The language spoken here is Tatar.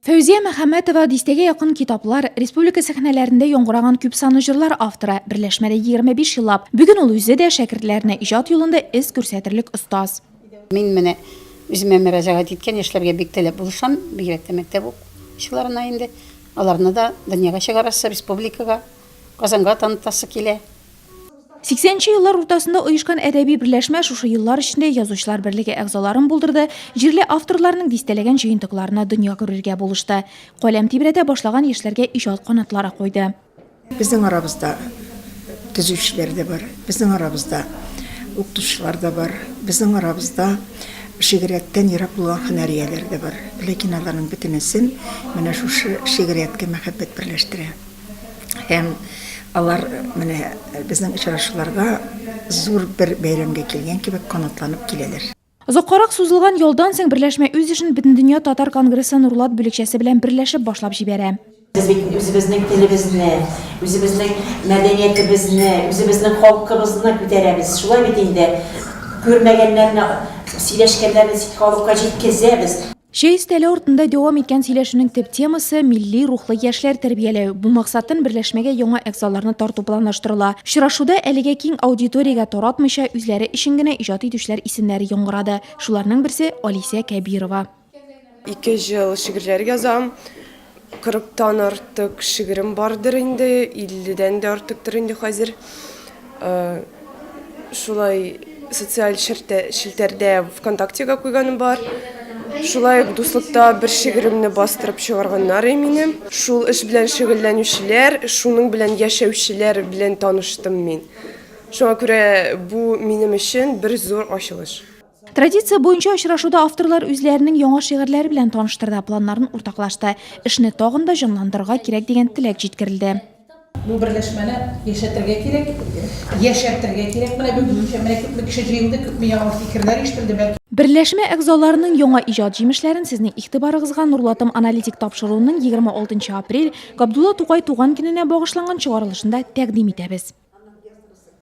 Фәүзия Мөхәммәтова дистәгә якын китаплар, республика сәхнәләрендә яңгыраган күп санлы җырлар авторы, берләшмәдә 25 еллап. Бүген ул үзе дә шәкертләренә иҗат юлында эз күрсәтерлек остаз. Мин менә үземә мөрәҗәгать иткән яшьләргә бик теләп булышам, бигрәк тә мәктәп укучыларына инде. Аларны да дөньяга чыгарасы, республикага, Казанга танытасы килә. 80-нче еллар уртасында оешкан әдәби берләшмә шушы еллар эчендә язучылар берлеге әгъзаларын булдырды, җирле авторларның дистәләгән җыентыкларына дөнья күрергә булышты. Каләм тибрәтә башлаган яшьләргә иҗат канатлары куйды. Безнең арабызда төзүчеләр дә бар, безнең арабызда укытучылар да бар, безнең арабызда шигырияттан ерак булган һөнәрияләр дә бар. Ләкин аларның бөтенесен менә шушы шигыриятка мәхәббәт берләштерә. Һәм алар менә безнең очрашуларга зур бер бәйрәмгә килгән кебек канатланып киләләр. Озаккарак сузылган ялдан соң берләшмә үз эшен Бөтендөнья татар конгрессы Нурлат бүлекчәсе белән берләшеп башлап җибәрә. Үзебезнең телебезне, үзебезнең мәдәниятебезне, үзебезнең халкыбызны күтәрәбез. Шулай бит инде күрмәгәннәрне, сөйләшкәннәрне халыкка җиткезәбез. Шәй өстәле артында дәвам иткән сөйләшүнең төп темасы милли рухлы яшьләр тәрбияләү. Бу максаттан берләшмәгә яңа әгъзаларны тарту планлаштырыла. Очрашуда әлегә киң аудиториягә таратмыйча үзләре өчен генә иҗат итүчеләр исемнәре яңгырады. Шуларның берсе Алисия Кәбирова. 2 ел шигырьләр язам. 40-тан артык шигырем бардыр инде, 50-дән дә артыктыр инде хәзер. Шулай социаль челтәрдә ВКонтактега куйганым бар. Шулай дуслыкта бер шигыремне бастырып чыгарганнар минем. Шул эш белән шөгыльләнүчеләр, шуның белән яшәүчеләр белән таныштым мин. Шуңа күрә бу минем өчен бер зур ачылыш. Традиция буенча очрашуда авторлар үзләренең яңа шигырьләре белән таныштырды, планнарын уртаклашты. Эшне тагын да җанландырырга кирәк дигән теләк җиткерелде. Бу берләшмәне яшәтергә кирәк, яшәртергә кирәк. Менә бүгенчә күпме кеше җыелды, күпме яңа фикерләр ишетелде. Берләшмә әгъзаларының яңа иҗат җимешләрен сезнең игътибарыгызга Нурлатым аналитик тапшыруының 26 апрель Габдулла Тукай туган көненә багышланган чыгарылышында тәкъдим итәбез.